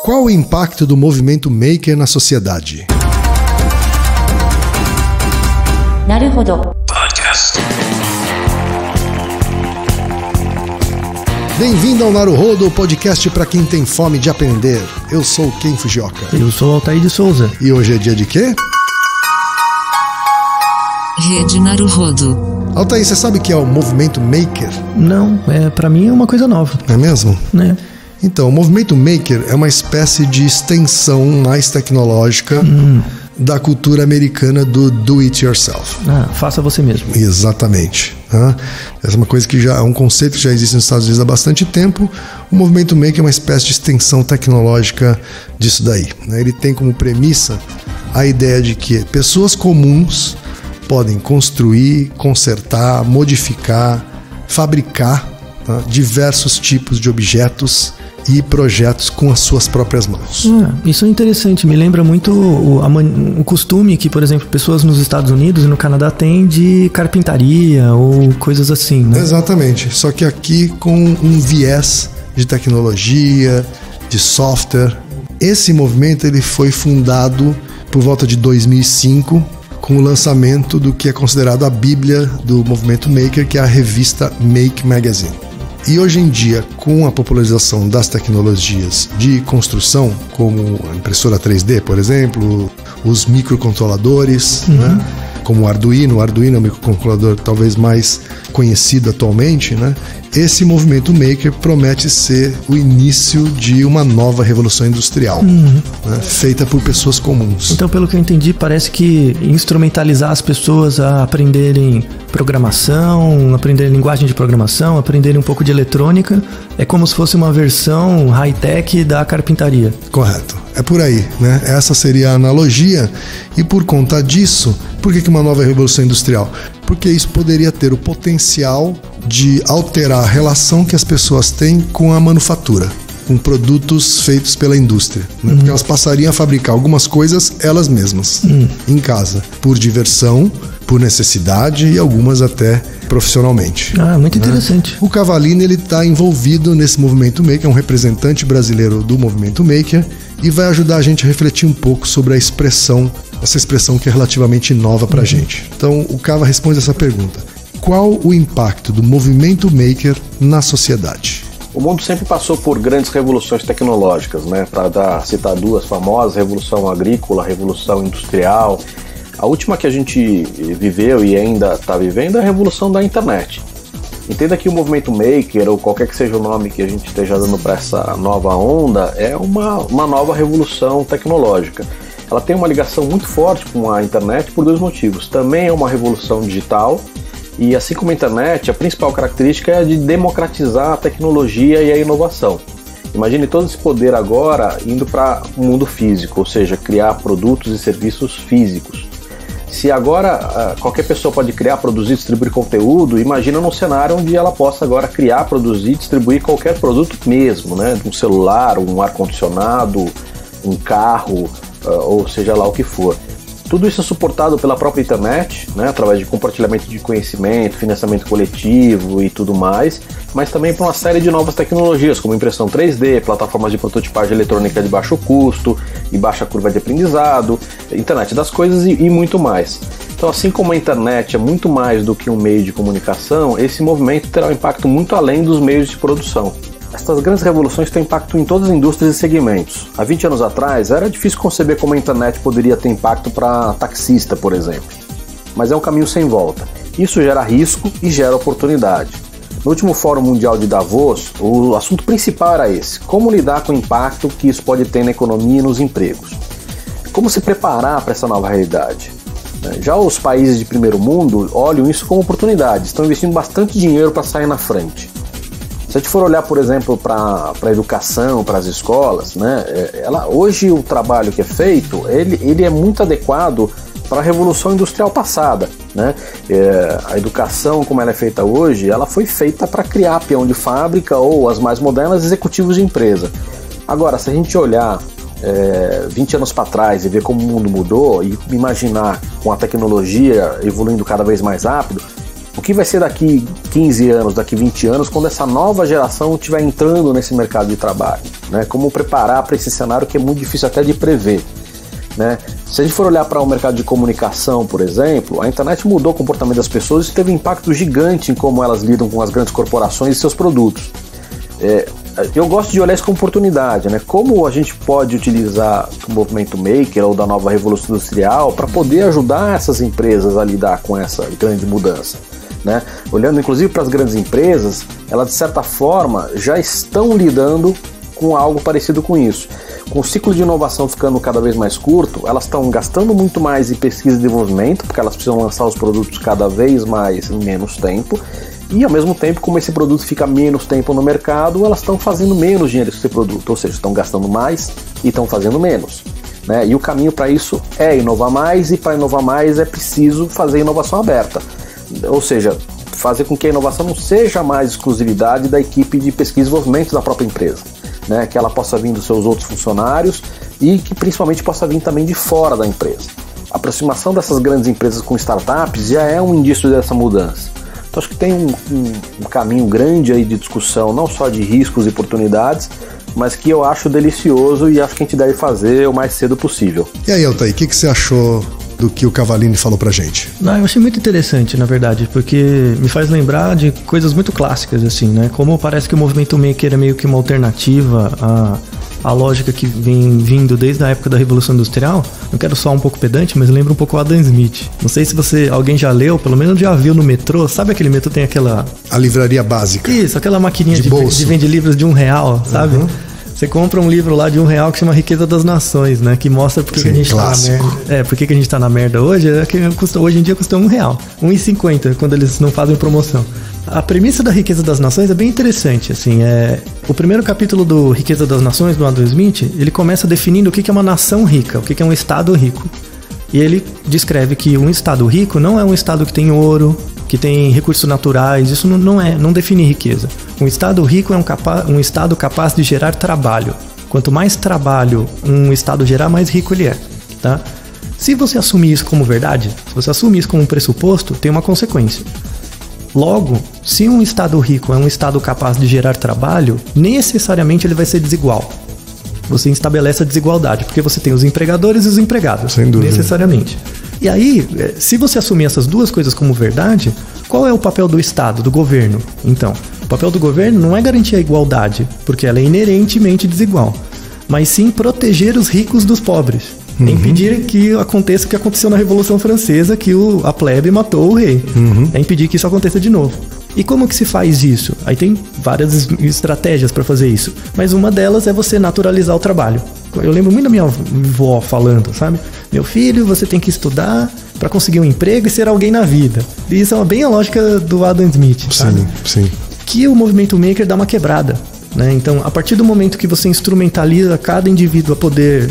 Qual o impacto do movimento maker na sociedade? Naruhodo. Bem-vindo ao Naruhodo, podcast para quem tem fome de aprender. Eu sou Ken Fujioka. Eu sou Altair de Souza. E hoje é dia de quê? Rede Naruhodo. Altair, você sabe o que é o movimento maker? Não, pra mim é uma coisa nova. Não é mesmo? Né? Então, o movimento maker é uma espécie de extensão mais tecnológica da cultura americana do do it yourself. Faça você mesmo. Exatamente. Essa é uma coisa que já é um conceito que já existe nos Estados Unidos há bastante tempo. O movimento maker é uma espécie de extensão tecnológica disso daí. Ele tem como premissa a ideia de que pessoas comuns podem construir, consertar, modificar, fabricar diversos tipos de objetos e projetos com as suas próprias mãos. Isso é interessante, me lembra muito o costume que, por exemplo, pessoas nos Estados Unidos e no Canadá têm de carpintaria ou coisas assim, né? Exatamente, só que aqui com um viés de tecnologia, de software. Esse movimento ele foi fundado por volta de 2005 com o lançamento do que é considerado a bíblia do movimento maker, que é a revista Make Magazine. E hoje em dia, com a popularização das tecnologias de construção, como a impressora 3D, por exemplo, os microcontroladores, como o Arduino é o microcontrolador talvez mais conhecido atualmente, esse movimento maker promete ser o início de uma nova revolução industrial, feita por pessoas comuns. Então, pelo que eu entendi, parece que instrumentalizar as pessoas a aprenderem programação, aprenderem linguagem de programação, aprenderem um pouco de eletrônica, é como se fosse uma versão high-tech da carpintaria. Correto. É por aí, Essa seria a analogia. E por conta disso, por que uma nova revolução industrial? Porque isso poderia ter o potencial de alterar a relação que as pessoas têm com a manufatura, com produtos feitos pela indústria, Porque elas passariam a fabricar algumas coisas elas mesmas, em casa, por diversão, por necessidade e algumas até profissionalmente. Muito interessante. O Cavalini ele está envolvido nesse movimento maker, é um representante brasileiro do movimento maker e vai ajudar a gente a refletir um pouco sobre essa expressão que é relativamente nova para a gente. Então, o Cava responde essa pergunta: qual o impacto do movimento maker na sociedade? O mundo sempre passou por grandes revoluções tecnológicas, Para citar duas famosas, Revolução Agrícola, Revolução Industrial. A última que a gente viveu e ainda está vivendo é a revolução da internet. Entenda que o movimento maker, ou qualquer que seja o nome que a gente esteja dando para essa nova onda, é uma nova revolução tecnológica. Ela tem uma ligação muito forte com a internet por dois motivos. Também é uma revolução digital e, assim como a internet, a principal característica é a de democratizar a tecnologia e a inovação. Imagine todo esse poder agora indo para o mundo físico, ou seja, criar produtos e serviços físicos. Se agora qualquer pessoa pode criar, produzir, distribuir conteúdo, imagina num cenário onde ela possa agora criar, produzir, distribuir qualquer produto mesmo, Um celular, um ar-condicionado, um carro, ou seja lá o que for. Tudo isso é suportado pela própria internet, através de compartilhamento de conhecimento, financiamento coletivo e tudo mais, mas também por uma série de novas tecnologias, como impressão 3D, plataformas de prototipagem eletrônica de baixo custo e baixa curva de aprendizado, internet das coisas e muito mais. Então, assim como a internet é muito mais do que um meio de comunicação, esse movimento terá um impacto muito além dos meios de produção. Estas grandes revoluções têm impacto em todas as indústrias e segmentos. Há 20 anos atrás, era difícil conceber como a internet poderia ter impacto para taxista, por exemplo. Mas é um caminho sem volta. Isso gera risco e gera oportunidade. No último Fórum Mundial de Davos, o assunto principal era esse: como lidar com o impacto que isso pode ter na economia e nos empregos. Como se preparar para essa nova realidade. Já os países de primeiro mundo olham isso como oportunidade, estão investindo bastante dinheiro para sair na frente. Se a gente for olhar, por exemplo, para a educação, para as escolas, hoje o trabalho que é feito, ele é muito adequado para a Revolução Industrial passada. A educação, como ela é feita hoje, ela foi feita para criar peão de fábrica ou, as mais modernas, executivos de empresa. Agora, se a gente olhar 20 anos para trás e ver como o mundo mudou e imaginar com a tecnologia evoluindo cada vez mais rápido, O que vai ser daqui 15 anos, daqui 20 anos, quando essa nova geração estiver entrando nesse mercado de trabalho, né? Como preparar para esse cenário que é muito difícil até de prever, né? Se a gente for olhar para o mercado de comunicação, por exemplo, a internet mudou o comportamento das pessoas e teve um impacto gigante em como elas lidam com as grandes corporações e seus produtos. Eu gosto de olhar isso como oportunidade, né? Como a gente pode utilizar o movimento maker ou da nova revolução industrial para poder ajudar essas empresas a lidar com essa grande mudança, né? Olhando inclusive para as grandes empresas, elas de certa forma já estão lidando com algo parecido com isso. Com o ciclo de inovação ficando cada vez mais curto, elas estão gastando muito mais em pesquisa e desenvolvimento, porque elas precisam lançar os produtos cada vez mais em menos tempo, e ao mesmo tempo, como esse produto fica menos tempo no mercado, elas estão fazendo menos dinheiro com esse produto, ou seja, estão gastando mais e estão fazendo menos, né? E o caminho para isso é inovar mais, e para inovar mais é preciso fazer inovação aberta, ou seja, fazer com que a inovação não seja mais exclusividade da equipe de pesquisa e desenvolvimento da própria empresa, né? Que ela possa vir dos seus outros funcionários e que principalmente possa vir também de fora da empresa. A aproximação dessas grandes empresas com startups já é um indício dessa mudança. Então acho que tem um caminho grande aí de discussão, não só de riscos e oportunidades, mas que eu acho delicioso e acho que a gente deve fazer o mais cedo possível. E aí, Altair, o que você achou do que o Cavallini falou pra gente? Eu achei muito interessante, na verdade, porque me faz lembrar de coisas muito clássicas, assim, né? Como parece que o movimento maker é meio que uma alternativa à lógica que vem vindo desde a época da Revolução Industrial. Eu quero soar um pouco pedante, mas lembra um pouco o Adam Smith. Não sei se alguém já leu, pelo menos já viu no metrô. Sabe aquele metrô tem aquela... A livraria básica. Isso, aquela maquininha de vende livros de R$1, sabe? Uhum. Você compra um livro lá de R$1 que chama Riqueza das Nações, né? Que mostra por que a gente clássico. tá na merda. Por que a gente tá na merda hoje. Hoje em dia custa R$1, R$1,50, quando eles não fazem promoção. A premissa da Riqueza das Nações é bem interessante, assim, o primeiro capítulo do Riqueza das Nações, do Adam Smith, ele começa definindo o que é uma nação rica, o que é um estado rico. E ele descreve que um estado rico não é um estado que tem ouro, que tem recursos naturais, isso não define riqueza. Um estado rico é um estado capaz de gerar trabalho. Quanto mais trabalho um estado gerar, mais rico ele é, tá? Se você assumir isso como verdade, se você assumir isso como um pressuposto, tem uma consequência. Logo, se um estado rico é um estado capaz de gerar trabalho, necessariamente ele vai ser desigual. Você estabelece a desigualdade, porque você tem os empregadores e os empregados. Sem dúvida. Necessariamente. E aí, se você assumir essas duas coisas como verdade, qual é o papel do Estado, do governo? Então, o papel do governo não é garantir a igualdade, porque ela é inerentemente desigual, mas sim proteger os ricos dos pobres. Uhum. Impedir que aconteça o que aconteceu na Revolução Francesa, que a plebe matou o rei. Uhum. É impedir que isso aconteça de novo. E como que se faz isso? Aí tem várias estratégias para fazer isso, mas uma delas é você naturalizar o trabalho. Eu lembro muito da minha avó falando, sabe? Meu filho, você tem que estudar para conseguir um emprego e ser alguém na vida. E isso é bem a lógica do Adam Smith, sabe? Sim. Que o movimento maker dá uma quebrada, né? Então, a partir do momento que você instrumentaliza cada indivíduo a poder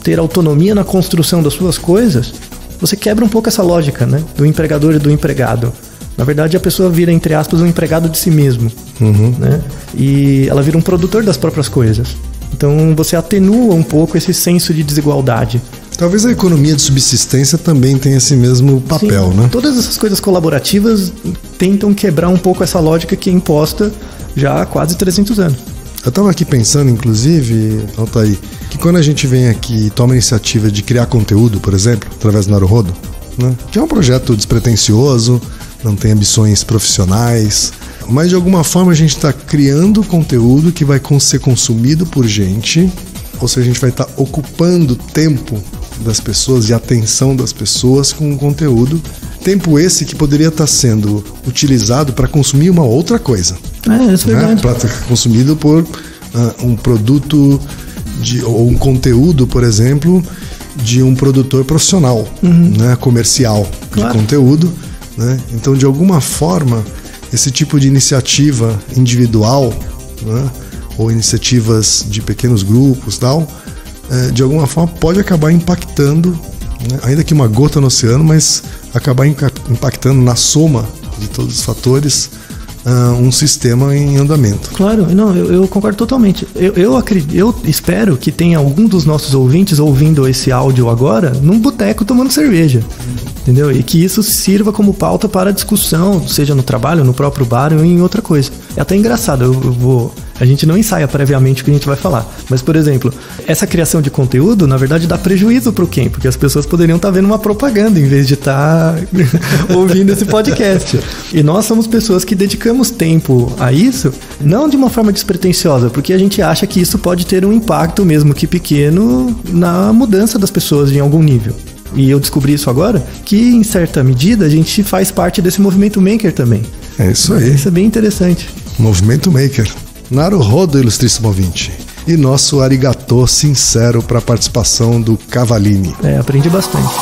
ter autonomia na construção das suas coisas, você quebra um pouco essa lógica, né? Do empregador e do empregado. Na verdade, a pessoa vira, entre aspas, um empregado de si mesmo, né? E ela vira um produtor das próprias coisas. Então, você atenua um pouco esse senso de desigualdade. Talvez a economia de subsistência também tenha esse mesmo papel, Sim, né? Todas essas coisas colaborativas tentam quebrar um pouco essa lógica que é imposta já há quase 300 anos. Eu estava aqui pensando, inclusive, Altair, que quando a gente vem aqui e toma a iniciativa de criar conteúdo, por exemplo, através do Naruhodo, né? Que é um projeto despretensioso, não tem ambições profissionais, mas de alguma forma a gente está criando conteúdo que vai ser consumido por gente, ou seja, a gente vai estar ocupando tempo das pessoas e atenção das pessoas com o conteúdo, tempo esse que poderia estar sendo utilizado para consumir uma outra coisa. Isso é verdade. Para ser consumido por um produto ou um conteúdo, por exemplo, de um produtor profissional, né, comercial, claro, de conteúdo, né? Então, de alguma forma, esse tipo de iniciativa individual, né, ou iniciativas de pequenos grupos, tal, de alguma forma pode acabar impactando, né, ainda que uma gota no oceano, mas acabar impactando na soma de todos os fatores um sistema em andamento. Claro, não, eu concordo totalmente. Eu espero que tenha algum dos nossos ouvintes ouvindo esse áudio agora num boteco tomando cerveja. entendeu? E que isso sirva como pauta para discussão, seja no trabalho, no próprio bar ou em outra coisa. É até engraçado, a gente não ensaia previamente o que a gente vai falar. Mas, por exemplo, essa criação de conteúdo, na verdade, dá prejuízo pro quem? Porque as pessoas poderiam estar vendo uma propaganda em vez de estar ouvindo esse podcast. E nós somos pessoas que dedicamos tempo a isso, não de uma forma despretensiosa, porque a gente acha que isso pode ter um impacto, mesmo que pequeno, na mudança das pessoas em algum nível. E eu descobri isso agora, que em certa medida a gente faz parte desse movimento maker também. É isso aí. Isso é bem interessante. Movimento maker. Naruhodo, ilustríssimo ouvinte. E nosso arigatô sincero para a participação do Cavalini. Aprendi bastante.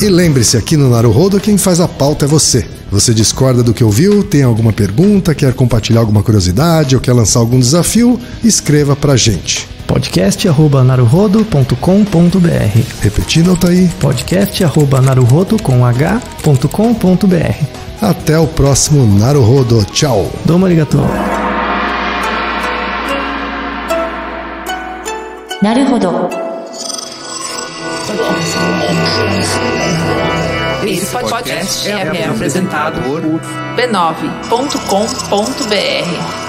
E lembre-se, aqui no Naruhodo, quem faz a pauta é você. Você discorda do que ouviu, tem alguma pergunta, quer compartilhar alguma curiosidade ou quer lançar algum desafio? Escreva pra gente. podcast@naruhodo.com.br. Repetindo, Altair. podcast@naruhodo.com.br. Até o próximo Naruhodo. Tchau. Domo arigato. Naruhodo. Esse podcast é apresentado por b9.com.br.